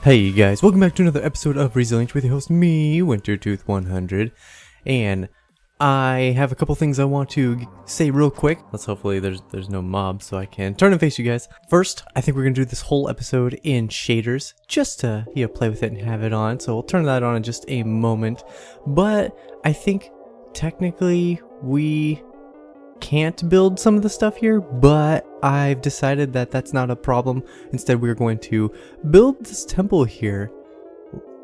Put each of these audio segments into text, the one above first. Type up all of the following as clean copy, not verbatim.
Hey you guys, welcome back to another episode of Resilient with your host, me, Wintertooth100, and I have a couple things I want to say real quick. Hopefully there's no mob so I can turn and face you guys. First, I think we're gonna do this whole episode in shaders, just to play with it and have it on, so we'll turn that on in just a moment. But I think technically we can't build some of the stuff here, but I've decided that that's not a problem. Instead, we're going to build this temple here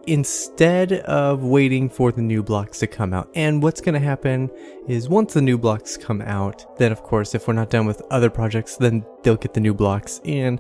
instead of waiting for the new blocks to come out. And what's going to happen is once the new blocks come out, then of course if we're not done with other projects, then they'll get the new blocks, and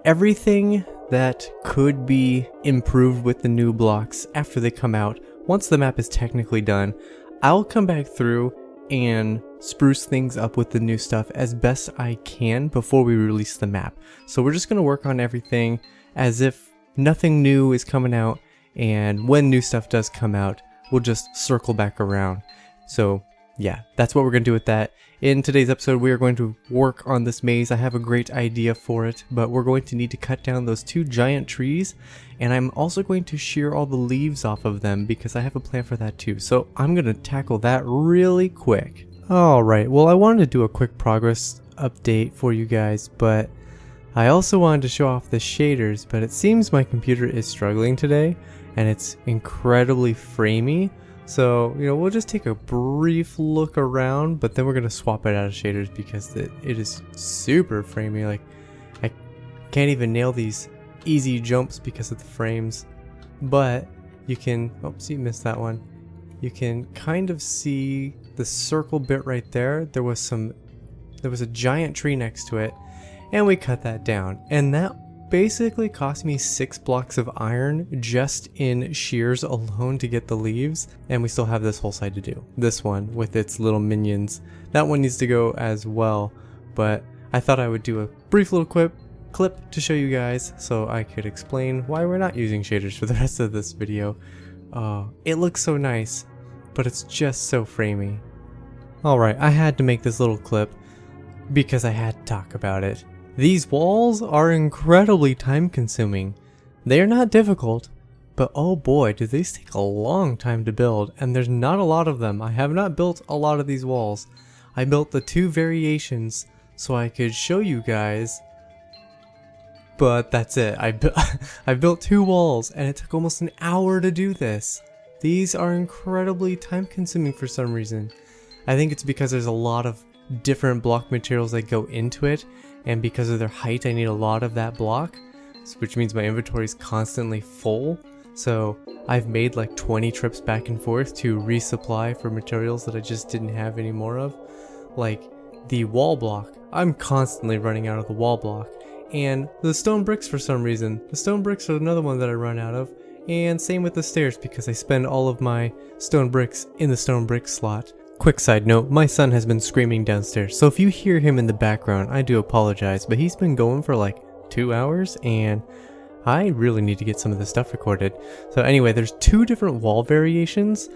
everything that could be improved with the new blocks after they come out, once the map is technically done, I'll come back through and spruce things up with the new stuff as best I can before we release the map. So we're just going to work on everything as if nothing new is coming out, and when new stuff does come out, we'll just circle back around. So yeah, that's what we're going to do with that. In today's episode, we are going to work on this maze. I have a great idea for it, but we're going to need to cut down those two giant trees, and I'm also going to shear all the leaves off of them because I have a plan for that too. So I'm going to tackle that really quick. Alright, well I wanted to do a quick progress update for you guys, but I also wanted to show off the shaders, but it seems my computer is struggling today, and it's incredibly framey. So, we'll just take a brief look around, but then we're going to swap it out of shaders because it is super framey. Like, I can't even nail these easy jumps because of the frames. But you can, oops, you missed that one. You can kind of see the circle bit right there. There was a giant tree next to it, and we cut that down. And that basically cost me 6 blocks of iron just in shears alone to get the leaves, and we still have this whole side to do. This one with its little minions, that one needs to go as well, but I thought I would do a brief little clip to show you guys so I could explain why we're not using shaders for the rest of this video. It looks so nice, but it's just so framey. Alright, I had to make this little clip because I had to talk about it. These walls are incredibly time consuming. They are not difficult, but oh boy, do these take a long time to build, and there's not a lot of them. I have not built a lot of these walls. I built the 2 variations so I could show you guys, but that's it. I built 2 walls, and it took almost an hour to do this. These are incredibly time consuming for some reason. I think it's because there's a lot of different block materials that go into it, and because of their height I need a lot of that block, which means my inventory is constantly full. So I've made like 20 trips back and forth to resupply for materials that I just didn't have any more of. Like the wall block, I'm constantly running out of the wall block, and the stone bricks for some reason. The stone bricks are another one that I run out of, and same with the stairs because I spend all of my stone bricks in the stone brick slot. Quick side note, my son has been screaming downstairs, so if you hear him in the background, I do apologize, but he's been going for like 2 hours, and I really need to get some of this stuff recorded. So anyway, there's 2 different wall variations.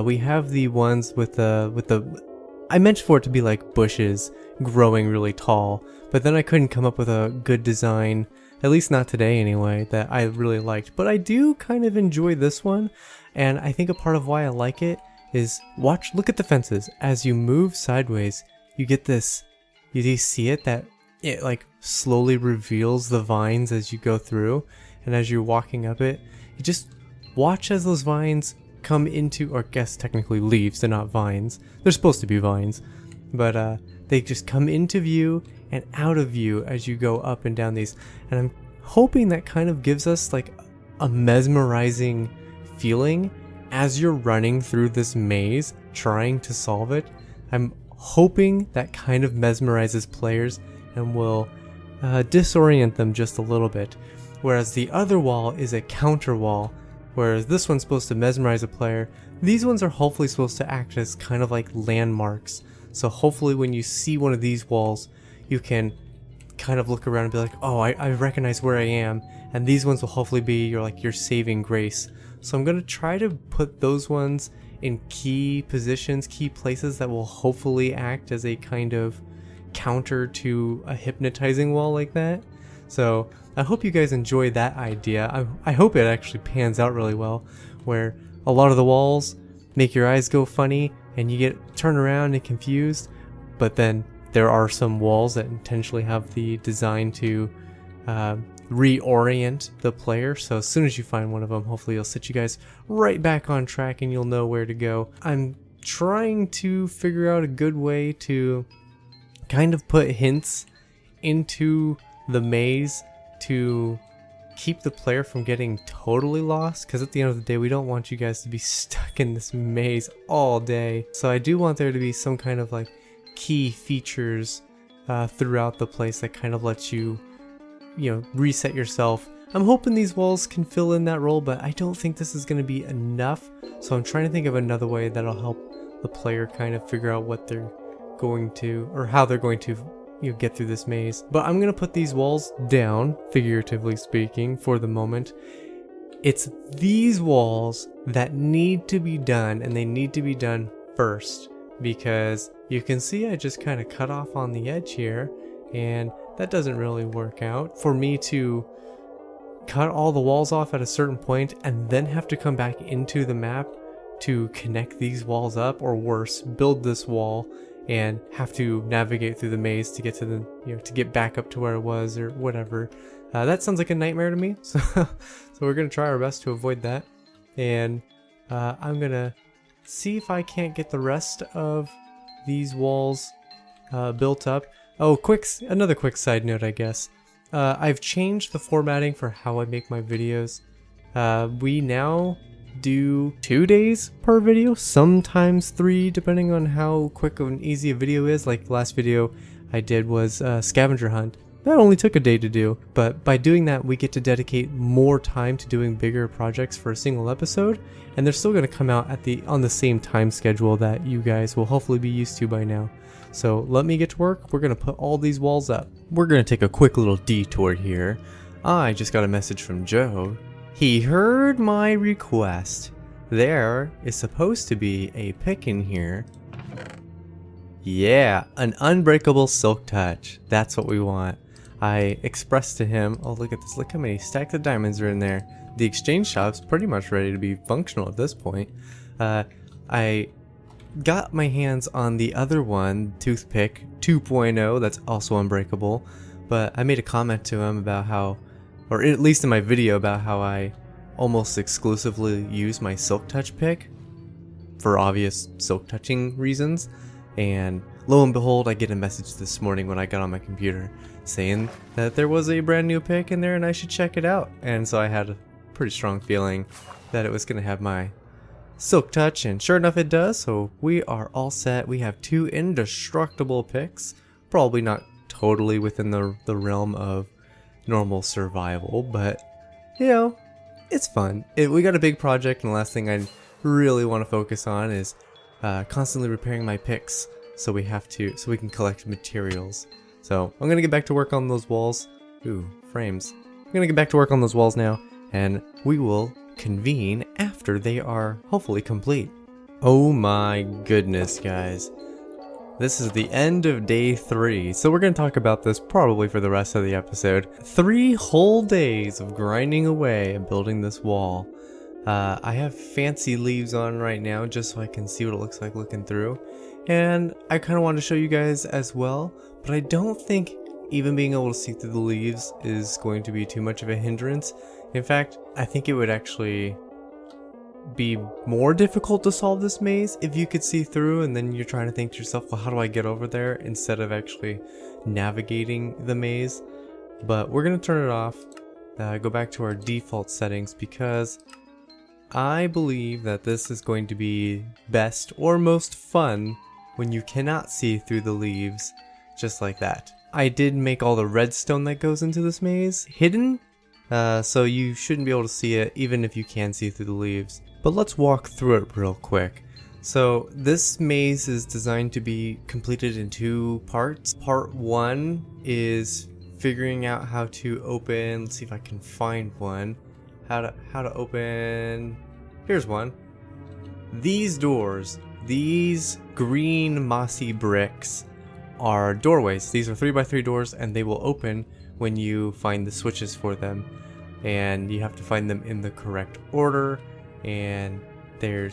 We have the ones with the I meant for it to be like bushes growing really tall, but then I couldn't come up with a good design, at least not today anyway, that I really liked. But I do kind of enjoy this one, and I think a part of why I like it is look at the fences. As you move sideways, you get this, you see it, that it like slowly reveals the vines as you go through, and as you're walking up it, you just watch as those vines come into, or I guess technically leaves, they're not vines, they're supposed to be vines, but they just come into view and out of view as you go up and down these, and I'm hoping that kind of gives us like a mesmerizing feeling as you're running through this maze trying to solve it. I'm hoping that kind of mesmerizes players and will disorient them just a little bit, whereas the other wall is a counter wall, whereas this one's supposed to mesmerize a player. These ones are hopefully supposed to act as kind of like landmarks, so hopefully when you see one of these walls you can kind of look around and be like, oh, I recognize where I am, and these ones will hopefully be your saving grace. So I'm going to try to put those ones in key positions, key places that will hopefully act as a kind of counter to a hypnotizing wall like that. So I hope you guys enjoy that idea. I hope it actually pans out really well, where a lot of the walls make your eyes go funny and you get turned around and confused, but then there are some walls that intentionally have the design to reorient the player. So as soon as you find one of them, hopefully it'll set you guys right back on track and you'll know where to go. I'm trying to figure out a good way to kind of put hints into the maze to keep the player from getting totally lost, because at the end of the day we don't want you guys to be stuck in this maze all day. So I do want there to be some kind of like key features throughout the place that kind of lets you reset yourself. I'm hoping these walls can fill in that role, but I don't think this is going to be enough, so I'm trying to think of another way that'll help the player kind of figure out what they're going to, or how they're going to get through this maze. But I'm gonna put these walls down, figuratively speaking, for the moment. It's these walls that need to be done, and they need to be done first, because you can see I just kind of cut off on the edge here, and that doesn't really work out. For me to cut all the walls off at a certain point and then have to come back into the map to connect these walls up, or worse, build this wall and have to navigate through the maze to get to the to get back up to where it was or whatever. That sounds like a nightmare to me. So we're gonna try our best to avoid that, and I'm gonna see if I can't get the rest of these walls built up. Oh, another quick side note, I guess. I've changed the formatting for how I make my videos. We now do 2 days per video, sometimes 3, depending on how quick and easy a video is. Like the last video I did was a scavenger hunt. That only took a day to do, but by doing that we get to dedicate more time to doing bigger projects for a single episode, and they're still going to come out on the same time schedule that you guys will hopefully be used to by now. So let me get to work. We're going to put all these walls up. We're going to take a quick little detour here. I just got a message from Joe. He heard my request. There is supposed to be a pick in here. Yeah, an unbreakable silk touch. That's what we want. I expressed to him, oh look at this, look how many stacks of diamonds are in there. The exchange shop's pretty much ready to be functional at this point. I got my hands on the other one, Toothpick 2.0, that's also unbreakable, but I made a comment to him about how, or at least in my video, about how I almost exclusively use my silk touch pick for obvious silk touching reasons, and lo and behold I get a message this morning when I got on my computer saying that there was a brand new pick in there and I should check it out. And so I had a pretty strong feeling that it was going to have my silk touch, and sure enough it does. So we are all set. We have 2 indestructible picks, probably not totally within the realm of normal survival, but it's fun. We got a big project, and the last thing I really want to focus on is constantly repairing my picks, so we can collect materials. So I'm gonna get back to work on those walls. Ooh, frames. I'm gonna get back to work on those walls now, and we will convene after they are hopefully complete. Oh my goodness, guys. This is the end of day 3, so we're going to talk about this probably for the rest of the episode. 3 whole days of grinding away and building this wall. I have fancy leaves on right now just so I can see what it looks like looking through. And I kind of wanted to show you guys as well, but I don't think even being able to see through the leaves is going to be too much of a hindrance. In fact, I think it would actually be more difficult to solve this maze if you could see through, and then you're trying to think to yourself, well, how do I get over there, instead of actually navigating the maze. But we're going to turn it off, go back to our default settings, because I believe that this is going to be best or most fun when you cannot see through the leaves just like that. I did make all the redstone that goes into this maze hidden, so you shouldn't be able to see it even if you can see through the leaves. But let's walk through it real quick. So this maze is designed to be completed in 2 parts. Part 1 is figuring out how to open, let's see if I can find one, how to open, here's one. These doors, these green mossy bricks are doorways. These are 3x3 doors, and they will open when you find the switches for them, and you have to find them in the correct order. And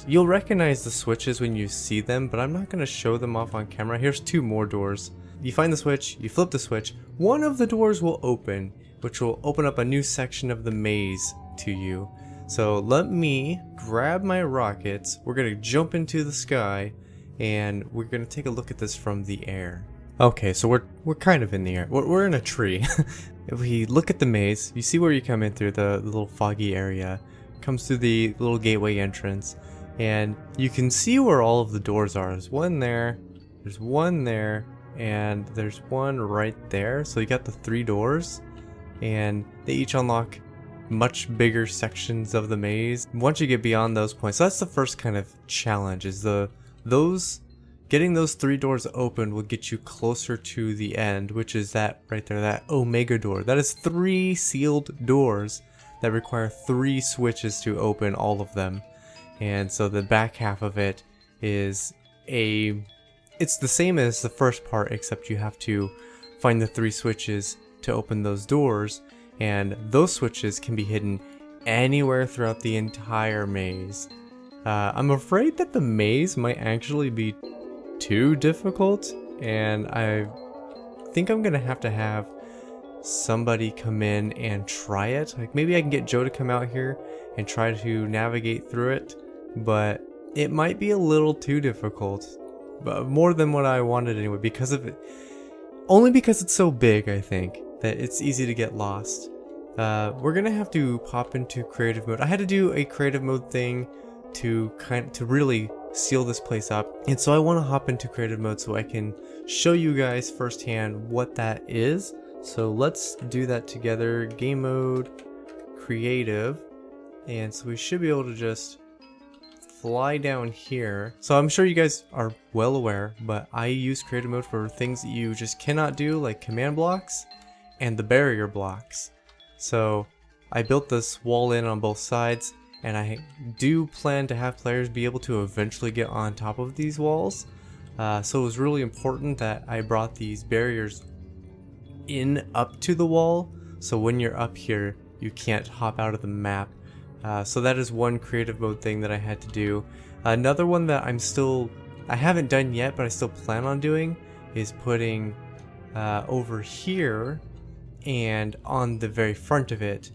you'll recognize the switches when you see them, but I'm not going to show them off on camera. Here's 2 more doors. You find the switch, you flip the switch, one of the doors will open, which will open up a new section of the maze to you. So let me grab my rockets, we're going to jump into the sky, and we're going to take a look at this from the air. Okay, so we're kind of in the air. We're in a tree. If we look at the maze, you see where you come in through the little foggy area. Comes through the little gateway entrance, and you can see where all of the doors are. There's one there, there's one there, and there's one right there. So you got the 3 doors, and they each unlock much bigger sections of the maze once you get beyond those points. So that's the first kind of challenge, is getting those 3 doors open will get you closer to the end, which is that right there, that Omega door. That is 3 sealed doors that require 3 switches to open all of them. And so the back half of it is it's the same as the first part, except you have to find the 3 switches to open those doors, and those switches can be hidden anywhere throughout the entire maze. I'm afraid that the maze might actually be too difficult, and I think I'm gonna have to have somebody come in and try it. Like, maybe I can get Joe to come out here and try to navigate through it, but it might be a little too difficult, but more than what I wanted anyway, because of it. Only because it's so big, I think, that it's easy to get lost. We're gonna have to pop into creative mode. I had to do a creative mode thing to really seal this place up, and so I want to hop into creative mode so I can show you guys firsthand what that is. So let's do that together. Game mode, creative, and so we should be able to just fly down here. So I'm sure you guys are well aware, but I use creative mode for things that you just cannot do, like command blocks and the barrier blocks. So I built this wall in on both sides, and I do plan to have players be able to eventually get on top of these walls. So it was really important that I brought these barriers in up to the wall, so when you're up here you can't hop out of the map. So that is one creative mode thing that I had to do. Another one that I haven't done yet, but I still plan on doing, is putting over here and on the very front of it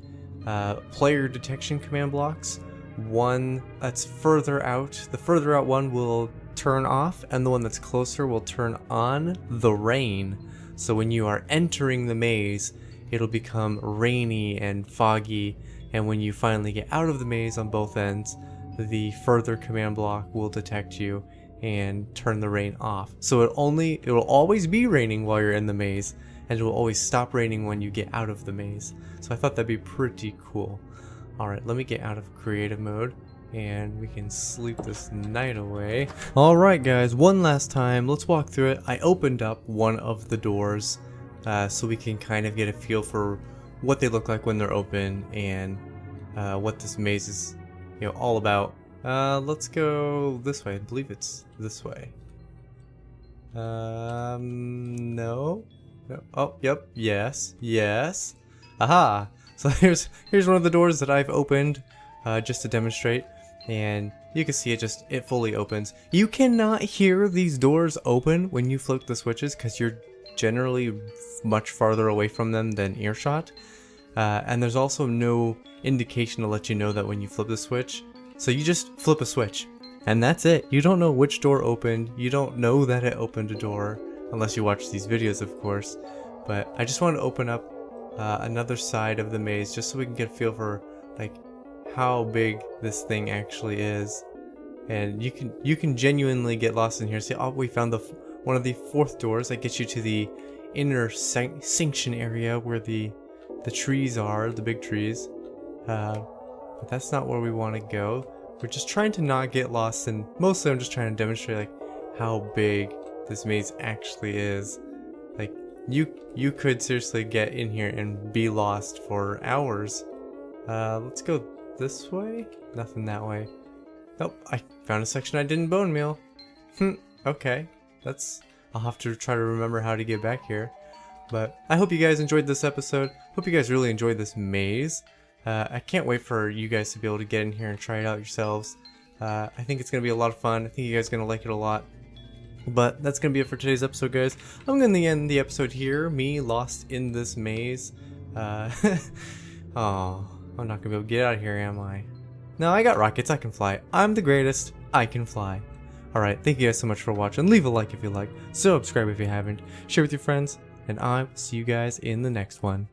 player detection command blocks. One that's further out, the further out one will turn off, and the one that's closer will turn on the rain. So when you are entering the maze, it'll become rainy and foggy, and when you finally get out of the maze on both ends, the further command block will detect you and turn the rain off. So it will always be raining while you're in the maze, and it will always stop raining when you get out of the maze. So I thought that'd be pretty cool. Alright, let me get out of creative mode, and we can sleep this night away. Alright guys, one last time, let's walk through it. I opened up one of the doors so we can kind of get a feel for what they look like when they're open, and what this maze is all about. Let's go this way. I believe it's this way. No. Oh, yep. Yes. Aha! So here's one of the doors that I've opened just to demonstrate, and you can see it fully opens. You cannot hear these doors open when you flip the switches because you're generally much farther away from them than earshot. And there's also no indication to let you know that when you flip the switch. So you just flip a switch, and that's it. You don't know which door opened. You don't know that it opened a door unless you watch these videos, of course. But I just want to open up another side of the maze just so we can get a feel for like how big this thing actually is. And you can genuinely get lost in here. See, we found one of the 4th doors that gets you to the inner sanction area where the trees are, the big trees. But that's not where we want to go. We're just trying to not get lost, and mostly I'm just trying to demonstrate like how big this maze actually is. Like you could seriously get in here and be lost for hours. Let's go this way. Nothing that way. Nope, I found a section I didn't bone meal. Okay, I'll have to try to remember how to get back here. But I hope you guys enjoyed this episode. Hope you guys really enjoyed this maze. I can't wait for you guys to be able to get in here and try it out yourselves. I think it's going to be a lot of fun. I think you guys are going to like it a lot. But that's going to be it for today's episode, guys. I'm going to end the episode here. Me lost in this maze. Oh, I'm not going to be able to get out of here, am I? No, I got rockets. I can fly. I'm the greatest. I can fly. Alright, thank you guys so much for watching. Leave a like if you like. Subscribe if you haven't. Share with your friends. And I will see you guys in the next one.